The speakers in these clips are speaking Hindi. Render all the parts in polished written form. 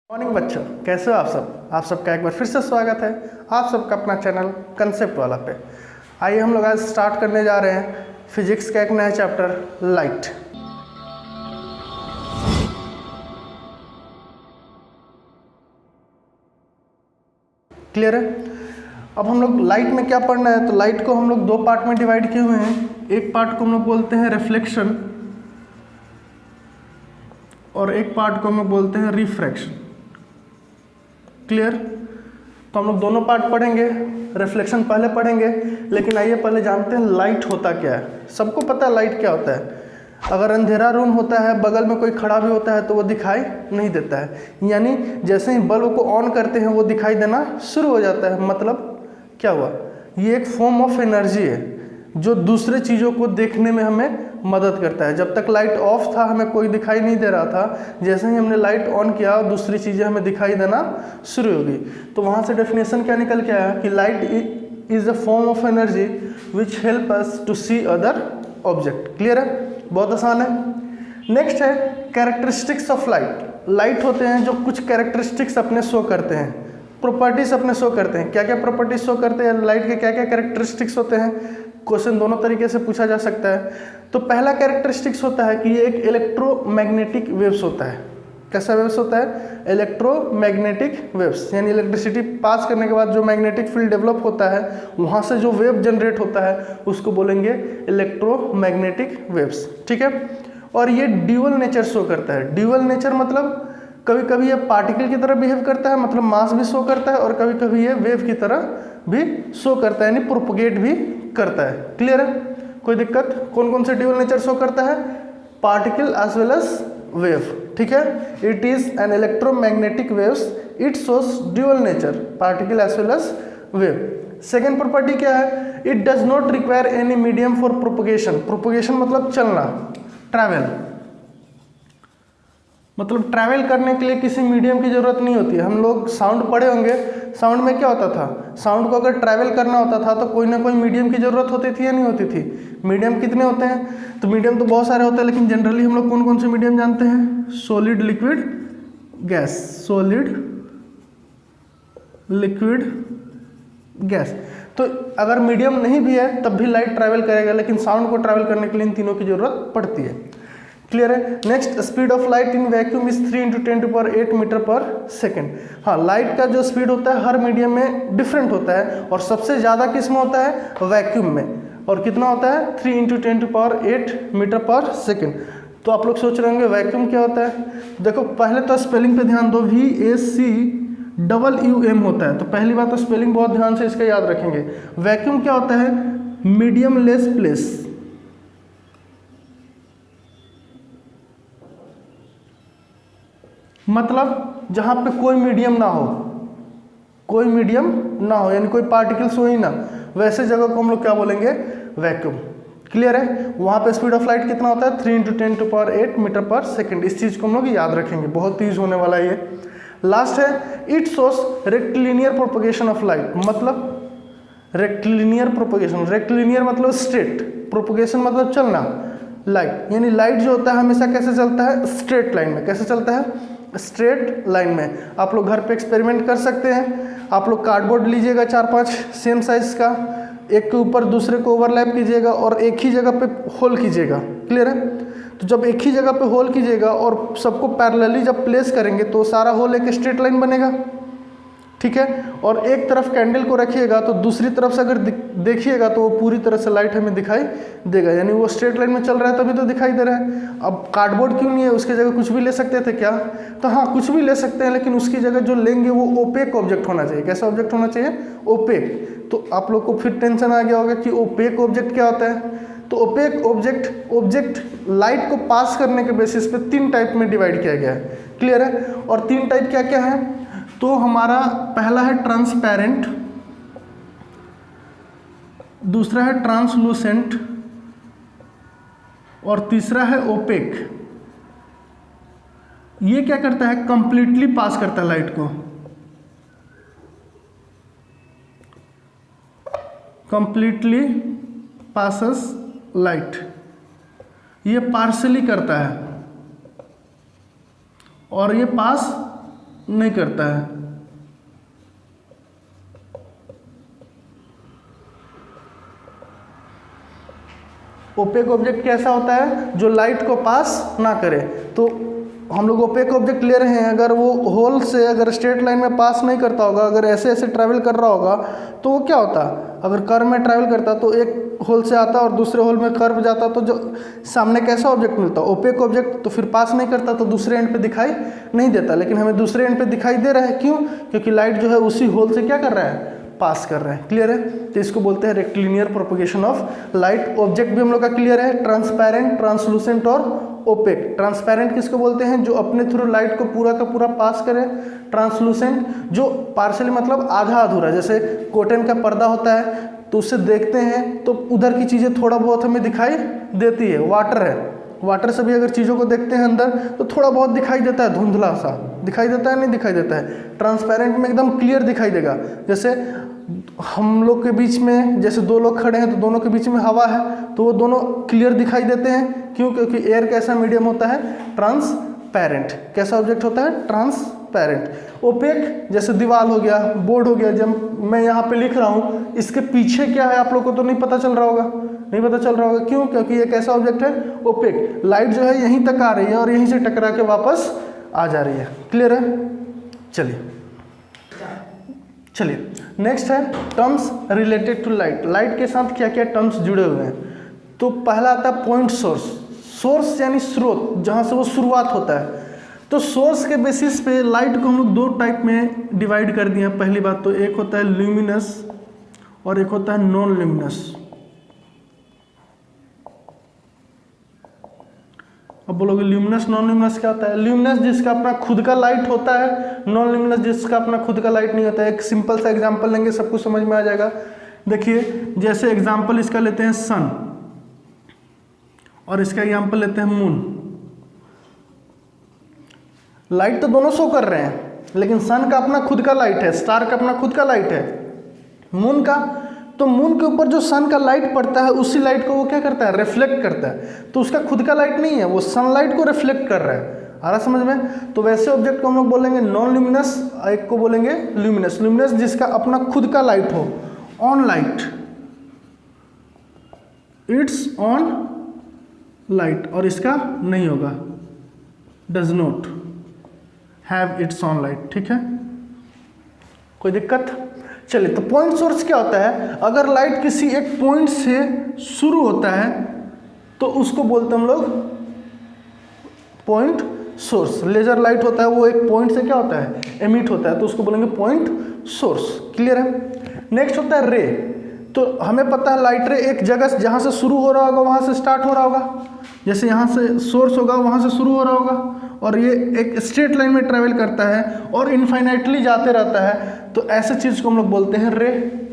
मॉर्निंग बच्चों, कैसे हो आप सब? आप सबका एक बार फिर से स्वागत है आप सबका अपना चैनल कंसेप्ट वाला पे। आइए हम लोग आज स्टार्ट करने जा रहे हैं फिजिक्स का एक नया चैप्टर लाइट। क्लियर है? अब हम लोग लाइट में क्या पढ़ना है, तो लाइट को हम लोग दो पार्ट में डिवाइड किए हुए हैं। एक पार्ट को हम लोग बोलते हैं रिफ्लेक्शन और एक पार्ट को हम लोग बोलते हैं रिफ्रैक्शन। क्लियर? तो हम लोग दोनों पार्ट पढ़ेंगे, रिफ्लेक्शन पहले पढ़ेंगे। लेकिन आइए पहले जानते हैं लाइट होता क्या है। सबको पता है लाइट क्या होता है। अगर अंधेरा रूम होता है, बगल में कोई खड़ा भी होता है तो वो दिखाई नहीं देता है, यानी जैसे ही बल्ब को ऑन करते हैं वो दिखाई देना शुरू हो जाता है। मतलब क्या हुआ? ये एक फॉर्म ऑफ एनर्जी है जो दूसरे चीज़ों को देखने में हमें मदद करता है। जब तक लाइट ऑफ था हमें कोई दिखाई नहीं दे रहा था, जैसे ही हमने लाइट ऑन किया दूसरी चीज़ें हमें दिखाई देना शुरू हो गई। तो वहाँ से डेफिनेशन क्या निकल के आया कि light is a form of energy which help us to see other object. Clear है? बहुत आसान है। नेक्स्ट है कैरेक्टरिस्टिक्स ऑफ लाइट। लाइट होते हैं जो कुछ कैरेक्टरिस्टिक्स अपने शो करते हैं, प्रॉपर्टीज अपने शो करते हैं। क्या क्या प्रॉपर्टीज शो करते हैं, लाइट के क्या क्या कैरेक्टरिस्टिक्स होते हैं? क्वेश्चन दोनों तरीके से पूछा जा सकता है। तो पहला कैरेक्टरिस्टिक्स होता है कि ये एक इलेक्ट्रोमैग्नेटिक वेव्स होता है। कैसा वेव्स होता है? इलेक्ट्रोमैग्नेटिक वेव्स, यानी इलेक्ट्रिसिटी पास करने के बाद जो मैग्नेटिक फील्ड डेवलप होता है वहाँ से जो वेव जनरेट होता है उसको बोलेंगे इलेक्ट्रोमैग्नेटिक वेव्स। ठीक है? और ये ड्यूअल नेचर शो करता है। ड्यूअल नेचर मतलब कभी कभी ये पार्टिकल की तरह बिहेव करता है, मतलब मास भी शो करता है, और कभी कभी ये वेव की तरह भी शो करता है, यानी प्रोपगेट भी करता है। क्लियर है? कोई दिक्कत? कौन कौन से ड्यूअल नेचर शो करता है? Particle as well as wave. ठीक है? It is an electromagnetic waves, it shows dual nature, particle as well as wave. Second property क्या है? It does not require any medium for propagation. Propagation मतलब चलना, ट्रैवल, मतलब ट्रैवल करने के लिए किसी मीडियम की ज़रूरत नहीं होती है। हम लोग साउंड पढ़े होंगे, साउंड में क्या होता था? साउंड को अगर ट्रैवल करना होता था तो कोई ना कोई मीडियम की ज़रूरत होती थी या नहीं होती थी? मीडियम कितने होते हैं? तो मीडियम तो बहुत सारे होते हैं, लेकिन जनरली हम लोग कौन कौन से मीडियम जानते हैं? Solid, liquid, gas. Solid, liquid, gas. तो अगर मीडियम नहीं भी है तब भी लाइट ट्रैवल करेगा, लेकिन साउंड को ट्रैवल करने के लिए इन तीनों की ज़रूरत पड़ती है। क्लियर है? Next, speed of light in vacuum is 3 × 10⁸ metre पर सेकेंड। हाँ, लाइट का जो स्पीड होता है हर मीडियम में डिफरेंट होता है, और सबसे ज़्यादा किस में होता है? वैक्यूम में। और कितना होता है? 3 × 10⁸ मीटर पर सेकेंड। तो आप लोग सोच रहे होंगे वैक्यूम क्या होता है? देखो पहले तो स्पेलिंग पे ध्यान दो, VACUUM होता है। तो पहली बात तो स्पेलिंग बहुत ध्यान से इसका याद रखेंगे। वैक्यूम क्या होता है? Medium less place. मतलब जहाँ पे कोई मीडियम ना हो, कोई मीडियम ना हो, यानी कोई पार्टिकल्स हो ही ना, वैसे जगह को हम लोग क्या बोलेंगे? वैक्यूम। क्लियर है? वहाँ पे स्पीड ऑफ लाइट कितना होता है? 3 × 10⁸ मीटर पर सेकेंड। इस चीज़ को हम लोग याद रखेंगे, बहुत तेज होने वाला है ये। लास्ट है, it shows rectilinear propagation of light. मतलब रेक्टिलिनियर प्रोपगेशन, रेक्टिलिनियर मतलब स्ट्रेट, प्रोपगेशन मतलब चलना। लाइट यानी लाइट जो होता है हमेशा कैसे चलता है? स्ट्रेट लाइन में। कैसे चलता है? स्ट्रेट लाइन में। आप लोग घर पे एक्सपेरिमेंट कर सकते हैं। आप लोग कार्डबोर्ड लीजिएगा 4-5 सेम साइज का, एक के ऊपर दूसरे को ओवरलैप कीजिएगा और एक ही जगह पे होल कीजिएगा। क्लियर है? तो जब एक ही जगह पे होल कीजिएगा और सबको पैरेलली जब प्लेस करेंगे तो सारा होल एक स्ट्रेट लाइन बनेगा। ठीक है? और एक तरफ कैंडल को रखिएगा तो दूसरी तरफ से अगर देखिएगा तो वो पूरी तरह से लाइट हमें दिखाई देगा, यानी वो स्ट्रेट लाइन में चल रहा है तभी तो दिखाई दे रहा है। अब कार्डबोर्ड क्यों नहीं है? उसकी जगह कुछ भी ले सकते थे क्या? तो हाँ, कुछ भी ले सकते हैं, लेकिन उसकी जगह जो लेंगे वो ओपेक ऑब्जेक्ट होना चाहिए। कैसा ऑब्जेक्ट होना चाहिए? ओपेक। तो आप लोग को फिर टेंशन आ गया होगा कि ओपेक ऑब्जेक्ट क्या होता है। तो ओपेक ऑब्जेक्ट लाइट को पास करने के बेसिस पे 3 टाइप में डिवाइड किया गया है। क्लियर है? और 3 टाइप क्या क्या है? तो हमारा पहला है ट्रांसपेरेंट, दूसरा है ट्रांसलूसेंट, और तीसरा है ओपेक। ये क्या करता है? कंप्लीटली पास करता है लाइट को, कंप्लीटली पासेस लाइट। ये पार्शली करता है और ये पास नहीं करता है। ओपेक ऑब्जेक्ट कैसा होता है? जो लाइट को पास ना करे। तो हम लोग ओपेक ऑब्जेक्ट ले रहे हैं, अगर वो होल से अगर स्ट्रेट लाइन में पास नहीं करता होगा, अगर ऐसे ऐसे ट्रैवल कर रहा होगा, तो वो क्या होता? अगर कर्व में ट्रैवल करता तो एक होल से आता और दूसरे होल में कर्व जाता, तो जो सामने कैसा ऑब्जेक्ट मिलता? Opaque object. तो फिर पास नहीं करता तो दूसरे एंड पे दिखाई नहीं देता, लेकिन हमें दूसरे एंड पे दिखाई दे रहा है। क्यों? क्योंकि लाइट जो है उसी होल से क्या कर रहा है? पास कर रहा है। क्लियर है? तो इसको बोलते हैं rectilinear propagation of light. Object भी हम लोग का क्लियर है, ट्रांसपेरेंट, ट्रांसलूसेंट और ओपेक। ट्रांसपेरेंट किसको बोलते हैं? जो अपने थ्रू लाइट को पूरा का पूरा पास करे। ट्रांसलूसेंट जो पार्शियली मतलब आधा अधूरा, जैसे कॉटन का पर्दा होता है तो उससे देखते हैं तो उधर की चीज़ें थोड़ा बहुत हमें दिखाई देती है। वाटर है, वाटर से भी अगर चीज़ों को देखते हैं अंदर तो थोड़ा बहुत दिखाई देता है, धुंधला सा दिखाई देता है, नहीं दिखाई देता है। ट्रांसपेरेंट में एकदम क्लियर दिखाई देगा। जैसे हम लोग के बीच में जैसे दो लोग खड़े हैं तो दोनों के बीच में हवा है तो वो दोनों क्लियर दिखाई देते हैं। क्यों? क्योंकि एयर कैसा मीडियम होता है? ट्रांसपेरेंट। कैसा ऑब्जेक्ट होता है? ट्रांसपेरेंट। ओपेक जैसे दीवार हो गया, बोर्ड हो गया, जब मैं यहाँ पे लिख रहा हूँ इसके पीछे क्या है आप लोग को तो नहीं पता चल रहा होगा, नहीं पता चल रहा होगा। क्यों? क्योंकि ये कैसा ऑब्जेक्ट है? ओपेक। लाइट जो है यहीं तक आ रही है और यहीं से टकरा के वापस आ जा रही है। क्लियर है? चलिए नेक्स्ट है terms related to light. Light के साथ क्या क्या टर्म्स जुड़े हुए हैं? तो पहला आता है पॉइंट सोर्स। सोर्स यानी स्रोत, जहाँ से वो शुरुआत होता है। तो सोर्स के बेसिस पे लाइट को हम लोग दो टाइप में डिवाइड कर दिए हैं। पहली बात तो एक होता है ल्यूमिनस और एक होता है नॉन ल्यूमिनस। अब बोलोगे ल्यूमिनस नॉन ल्यूमिनस क्या होता है? ल्यूमिनस जिसका अपना खुद का लाइट होता है, नॉन ल्यूमिनस जिसका अपना खुद का लाइट नहीं होता है। एक सिंपल सा एग्जांपल लेंगे, सब कुछ समझ में आ जाएगा। देखिए जैसे एग्जांपल इसका लेते हैं सन और इसका एग्जांपल लेते हैं मून। लाइट तो दोनों शो कर रहे हैं, लेकिन सन का अपना खुद का लाइट है, स्टार का अपना खुद का लाइट है, मून का। तो मून के ऊपर जो सन का लाइट पड़ता है उसी लाइट को वो क्या करता है? रिफ्लेक्ट करता है। तो उसका खुद का लाइट नहीं है, वो सनलाइट को रिफ्लेक्ट कर रहा है। आ रहा समझ में? तो वैसे ऑब्जेक्ट को हम लोग बोलेंगे नॉन ल्यूमिनस, एक को बोलेंगे ल्यूमिनस। ल्यूमिनस जिसका अपना खुद का लाइट हो, on light, it's on light, और इसका नहीं होगा, does not have it's on light. ठीक है, कोई दिक्कत? चलिए, तो पॉइंट सोर्स क्या होता है? अगर लाइट किसी एक पॉइंट से शुरू होता है तो उसको बोलते हैं हम लोग पॉइंट सोर्स। लेजर लाइट होता है वो एक पॉइंट से क्या होता है? एमिट होता है, तो उसको बोलेंगे पॉइंट सोर्स। क्लियर है? नेक्स्ट होता है रे। तो हमें पता है लाइट रे एक जगह जहाँ से शुरू हो रहा होगा वहाँ से स्टार्ट हो रहा होगा। जैसे यहाँ से सोर्स होगा वहाँ से शुरू हो रहा होगा और ये एक स्ट्रेट लाइन में ट्रैवल करता है और इनफाइनाइटली जाते रहता है। तो ऐसे चीज़ को हम लोग बोलते हैं रे।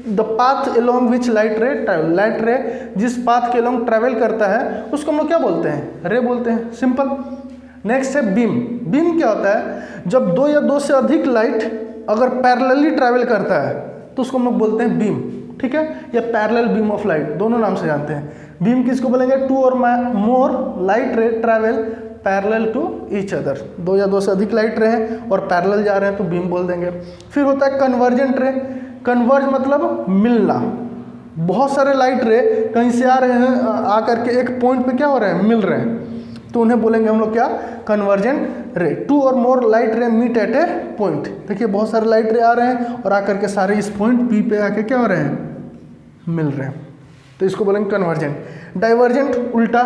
The path along which light ray travel. Light रे जिस पाथ के एलोंग ट्रैवल करता है उसको हम लोग क्या बोलते हैं? रे बोलते हैं। सिंपल। नेक्स्ट है बीम। बीम क्या होता है? जब दो या दो से अधिक लाइट अगर पैरेलली ट्रैवल करता है तो उसको हम लोग बोलते हैं बीम। ठीक है, या पैरेलल बीम ऑफ लाइट, दोनों नाम से जानते हैं। बीम किसको बोलेंगे? टू और more light ray travel parallel to each other. दो या दो से अधिक लाइट रे हैं और पैरेलल जा रहे हैं तो बीम बोल देंगे। फिर होता है कन्वर्जेंट रे। कन्वर्ज मतलब मिलना। बहुत सारे लाइट रे कहीं से आ रहे हैं, आकर के एक पॉइंट पे क्या हो रहे हैं? मिल रहे हैं, तो उन्हें बोलेंगे हम लोग क्या? Convergent ray. टू और more light ray meet at a point. देखिए बहुत सारे लाइट रे आ रहे हैं और आकर के सारे इस पॉइंट पी पे आके क्या हो रहे हैं? मिल रहे हैं, तो इसको बोलेंगे कन्वर्जेंट। डाइवर्जेंट उल्टा।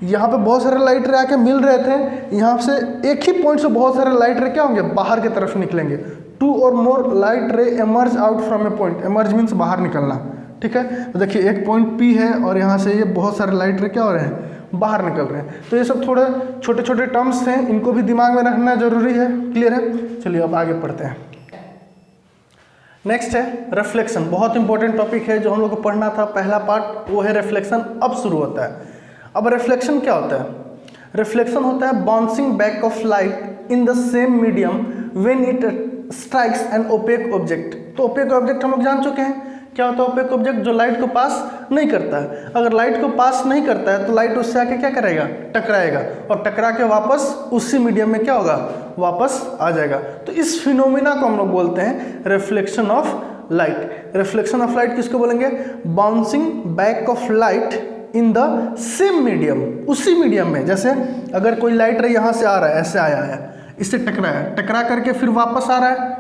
यहाँ पे बहुत सारे लाइट रे आके मिल रहे थे, यहाँ से एक ही पॉइंट से बहुत सारे लाइट रे क्या होंगे? बाहर की तरफ निकलेंगे। टू और मोर लाइट रे emerge out from A point. Emerge means बाहर निकलना। ठीक है, तो देखिए एक पॉइंट पी है और यहाँ से ये बहुत सारे लाइट रे क्या हो रहे हैं? बाहर निकल रहे हैं। तो ये सब थोड़े छोटे छोटे टर्म्स हैं, इनको भी दिमाग में रखना जरूरी है। क्लियर है? चलिए अब आगे पढ़ते हैं। नेक्स्ट है रिफ्लेक्शन। बहुत इंपॉर्टेंट टॉपिक है जो हम लोग को पढ़ना था। पहला पार्ट वो है रिफ्लेक्शन, अब शुरू होता है। अब रिफ्लेक्शन क्या होता है? रिफ्लेक्शन होता है bouncing back of light in the same medium when it strikes an opaque object. तो ओपेक ऑब्जेक्ट हम लोग जान चुके हैं क्या होता है ओपेक ऑब्जेक्ट? जो लाइट को पास नहीं करता है। अगर लाइट को पास नहीं करता है तो लाइट उससे आके क्या करेगा? टकराएगा, और टकरा के वापस उसी मीडियम में क्या होगा? वापस आ जाएगा। तो इस फिनोमिना को हम लोग बोलते हैं reflection of light. Reflection of light किसको बोलेंगे? Bouncing back of light in the same medium, उसी मीडियम में। जैसे अगर कोई लाइट रे यहाँ से आ रहा है, ऐसे आया है, इससे टकराया, टकरा करके फिर वापस आ रहा है,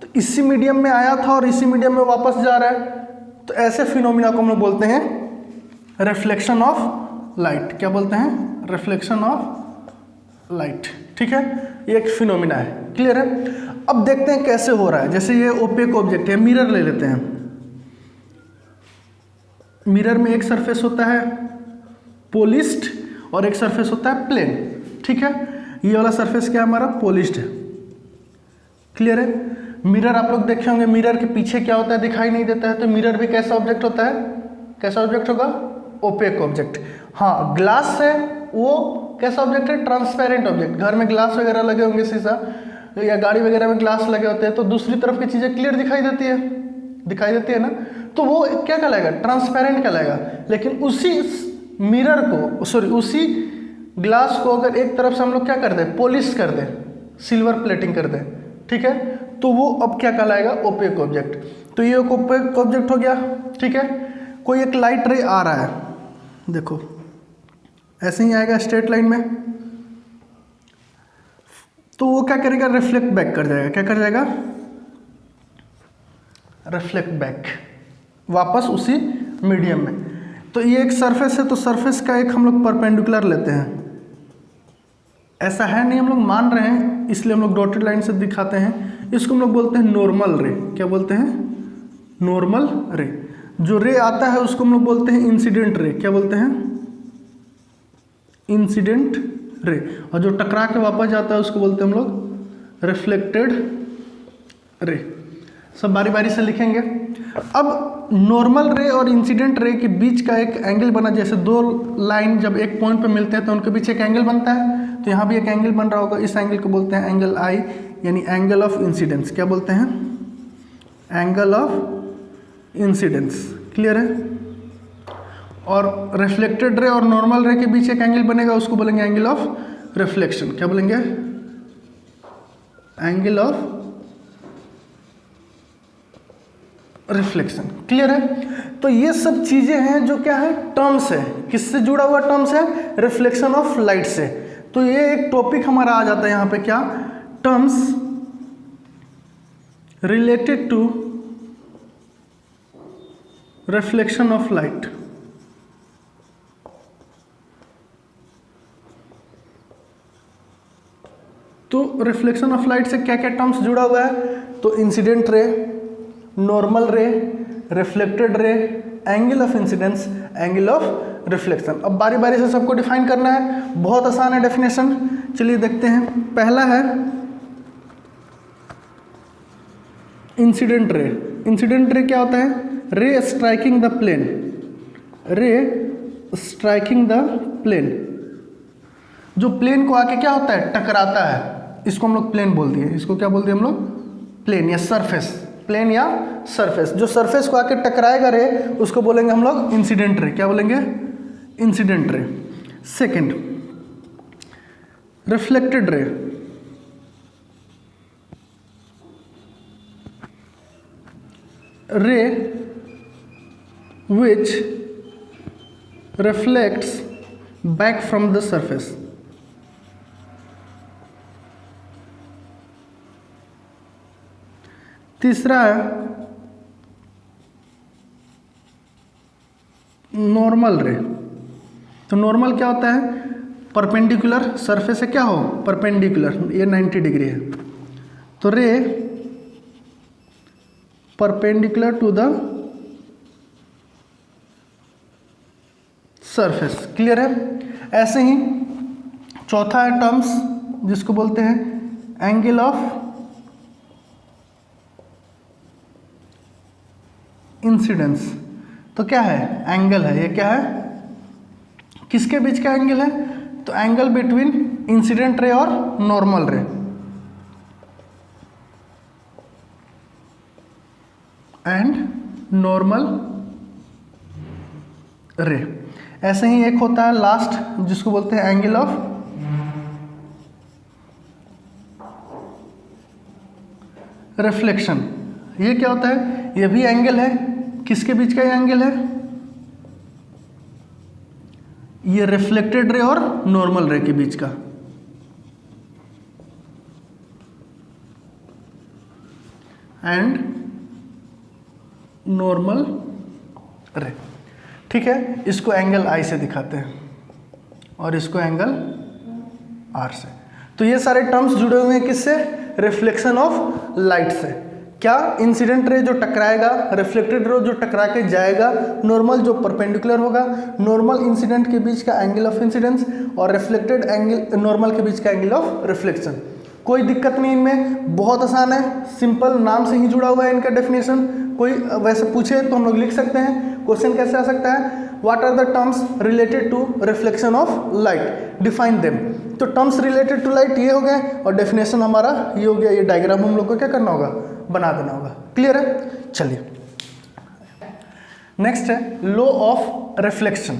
तो इसी मीडियम में आया था और इसी मीडियम में वापस जा रहा है, तो ऐसे फिनोमिना को हम लोग बोलते हैं रिफ्लेक्शन ऑफ लाइट। क्या बोलते हैं? Reflection of light. ठीक है, ये एक फिनोमिना है। क्लियर है? अब देखते हैं कैसे हो रहा है। जैसे ये ओपेक ऑब्जेक्ट है, मिरर ले लेते हैं। मिरर में एक सरफेस होता है पॉलिश्ड और एक सरफेस होता है प्लेन। ठीक है, ये वाला सरफेस क्या है हमारा? पॉलिश्ड है। क्लियर है? मिरर आप लोग देखे होंगे, मिरर के पीछे क्या होता है? दिखाई नहीं देता है। तो मिरर भी कैसा ऑब्जेक्ट होता है? कैसा ऑब्जेक्ट होगा? Opaque object. हाँ, ग्लास है वो कैसा ऑब्जेक्ट है? Transparent object. घर में ग्लास वगैरह लगे होंगे, शीशा या गाड़ी वगैरह में ग्लास लगे होते हैं, तो दूसरी तरफ की चीजें क्लियर दिखाई देती है, दिखाई देती है ना, तो वो क्या कहलाएगा? ट्रांसपेरेंट कहलाएगा। लेकिन उसी मिरर को, सॉरी, उसी ग्लास को अगर एक तरफ से हम लोग क्या कर दें? पॉलिश कर दें, सिल्वर प्लेटिंग कर दें, ठीक है, तो वो अब क्या कहलाएगा? Opaque object. तो ये एक ओपेक ऑब्जेक्ट हो गया। ठीक है, कोई एक लाइट रे आ रहा है, देखो ऐसे ही आएगा स्ट्रेट लाइन में, तो वो क्या करेगा? रिफ्लेक्ट बैक कर जाएगा। क्या कर जाएगा? रिफ्लेक्ट बैक वापस उसी मीडियम में। तो ये एक सरफेस है, तो सरफेस का एक हम लोग परपेंडिकुलर लेते हैं। ऐसा है नहीं, हम लोग मान रहे हैं इसलिए हम लोग डॉटेड लाइन से दिखाते हैं। इसको हम लोग बोलते हैं नॉर्मल रे। क्या बोलते हैं? नॉर्मल रे। जो रे आता है उसको हम लोग बोलते हैं इंसिडेंट रे। क्या बोलते हैं? Incident ray. और जो टकरा के वापस जाता है उसको बोलते हैं हम लोग रिफ्लेक्टेड रे। सब बारी बारी से लिखेंगे। अब नॉर्मल रे और इंसिडेंट रे के बीच का एक एंगल बना, जैसे दो लाइन जब एक पॉइंट पे मिलते हैं तो उनके बीच एक एंगल बनता है, तो यहाँ भी एक एंगल बन रहा होगा। इस एंगल को बोलते हैं एंगल आई, यानी एंगल ऑफ इंसिडेंस। क्या बोलते हैं? Angle of incidence. क्लियर है? और रिफ्लेक्टेड रे और नॉर्मल रे के बीच एक एंगल बनेगा, उसको बोलेंगे एंगल ऑफ रिफ्लेक्शन। क्या बोलेंगे? Angle of reflection. क्लियर है? तो ये सब चीजें हैं जो क्या है? टर्म्स है। किससे जुड़ा हुआ टर्म्स है? रिफ्लेक्शन ऑफ लाइट से। तो ये एक टॉपिक हमारा आ जाता है यहाँ पे, क्या? Terms related to reflection of light. तो रिफ्लेक्शन ऑफ लाइट से क्या क्या टर्म्स जुड़ा हुआ है? तो इंसिडेंट रे, नॉर्मल रे, रिफ्लेक्टेड रे, angle of incidence, angle of reflection. अब बारी बारी से सबको डिफाइन करना है। बहुत आसान है डेफिनेशन, चलिए देखते हैं। पहला है इंसिडेंट रे। इंसिडेंट रे क्या होता है? रे स्ट्राइकिंग द प्लेन। रे स्ट्राइकिंग द प्लेन, जो प्लेन को आके क्या होता है? टकराता है। इसको हम लोग प्लेन बोल दिए। इसको क्या बोल दिए हम लोग? प्लेन या सरफेस। प्लेन या सरफेस, जो सरफेस को आके टकराएगा रे, उसको बोलेंगे हम लोग इंसिडेंट रे। क्या बोलेंगे? Incident ray. Second, reflected ray. रे which reflects back from the surface। तीसरा है नॉर्मल रे। तो नॉर्मल क्या होता है? परपेंडिकुलर, सरफेस से क्या हो? परपेंडिकुलर, ये 90 डिग्री है, तो ray perpendicular to the surface. Clear है? ऐसे ही चौथा है टर्म्स जिसको बोलते हैं एंगल ऑफ इंसिडेंस। तो क्या है? एंगल है। ये क्या है? किसके बीच का एंगल है? तो एंगल बिटवीन इंसिडेंट रे और नॉर्मल रे। एंड नॉर्मल रे। ऐसे ही एक होता है लास्ट जिसको बोलते हैं एंगल ऑफ रिफ्लेक्शन। ये क्या होता है? ये भी एंगल है, किसके बीच का ये एंगल है? ये रिफ्लेक्टेड रे और नॉर्मल रे के बीच का। एंड नॉर्मल रे, ठीक है। इसको एंगल आई से दिखाते हैं और इसको एंगल आर से। तो ये सारे टर्म्स जुड़े हुए हैं किससे? रिफ्लेक्शन ऑफ लाइट से। क्या? इंसिडेंट रे जो टकराएगा, रिफ्लेक्टेड रे जो टकरा के जाएगा, नॉर्मल जो परपेंडिकुलर होगा, नॉर्मल इंसिडेंट के बीच का एंगल ऑफ इंसिडेंस और रिफ्लेक्टेड एंगल नॉर्मल के बीच का एंगल ऑफ रिफ्लेक्शन। कोई दिक्कत नहीं इनमें, बहुत आसान है, सिंपल, नाम से ही जुड़ा हुआ है इनका डेफिनेशन। कोई वैसे पूछे तो हम लोग लिख सकते हैं। क्वेश्चन कैसे आ सकता है? What are the terms related to reflection of light, define them. तो टर्म्स रिलेटेड टू लाइट ये हो गए और डेफिनेशन हमारा ये हो गया। ये डायग्राम हम लोग को क्या करना होगा? बना देना होगा। क्लियर है? चलिए नेक्स्ट है लॉ ऑफ रिफ्लेक्शन।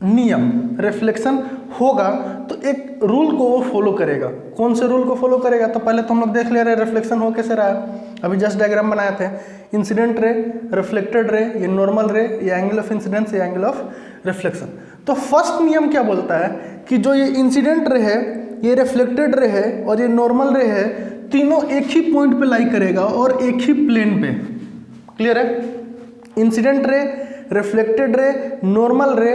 नियम, रिफ्लेक्शन होगा तो एक रूल को वो फॉलो करेगा। कौन से रूल को फॉलो करेगा? तो पहले तो हम लोग देख ले रहे रिफ्लेक्शन हो कैसे रहा है। अभी जस्ट डायग्राम बनाए थे, इंसिडेंट रे, रिफ्लेक्टेड रे, ये नॉर्मल रे, ये एंगल ऑफ इंसिडेंस, ये एंगल ऑफ रिफ्लेक्शन। तो फर्स्ट नियम क्या बोलता है कि जो ये इंसिडेंट रे है, ये रिफ्लेक्टेड रे है और ये नॉर्मल रे है, तीनों एक ही पॉइंट पे लाई करेगा और एक ही प्लेन पे। क्लियर है? Incident ray, reflected ray, normal ray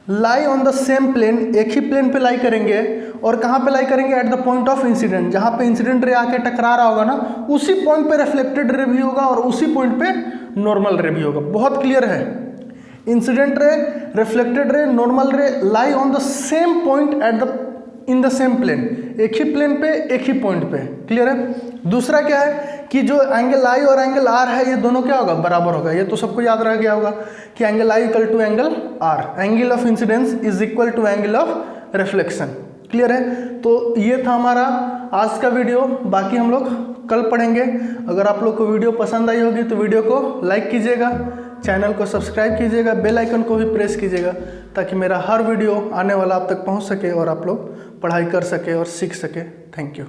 lie on the same plane, एक ही प्लेन पे लाई करेंगे। और कहाँ पे लाई करेंगे? At the point of incident. जहाँ पे इंसिडेंट रे आके टकरा रहा होगा ना, उसी पॉइंट पे रिफ्लेक्टेड रे भी होगा और उसी पॉइंट पे नॉर्मल रे भी होगा। बहुत क्लियर है? Incident ray, reflected ray, normal ray lie on the same point at the in the same plane, एक ही प्लेन पे, एक ही पॉइंट पे। क्लियर है? दूसरा क्या है कि जो एंगल आई और एंगल आर है, ये दोनों क्या होगा? बराबर होगा। ये तो सबको याद रह गया होगा कि angle I equal to angle R, angle of incidence is equal to angle of reflection. Clear है? तो ये था हमारा आज का वीडियो। बाकी हम लोग कल पढ़ेंगे। अगर आप लोग को वीडियो पसंद आई होगी तो वीडियो को लाइक कीजिएगा, चैनल को सब्सक्राइब कीजिएगा, बेल आइकन को भी प्रेस कीजिएगा ताकि मेरा हर वीडियो आने वाला आप तक पहुंच सके और आप लोग पढ़ाई कर सके और सीख सके। Thank you.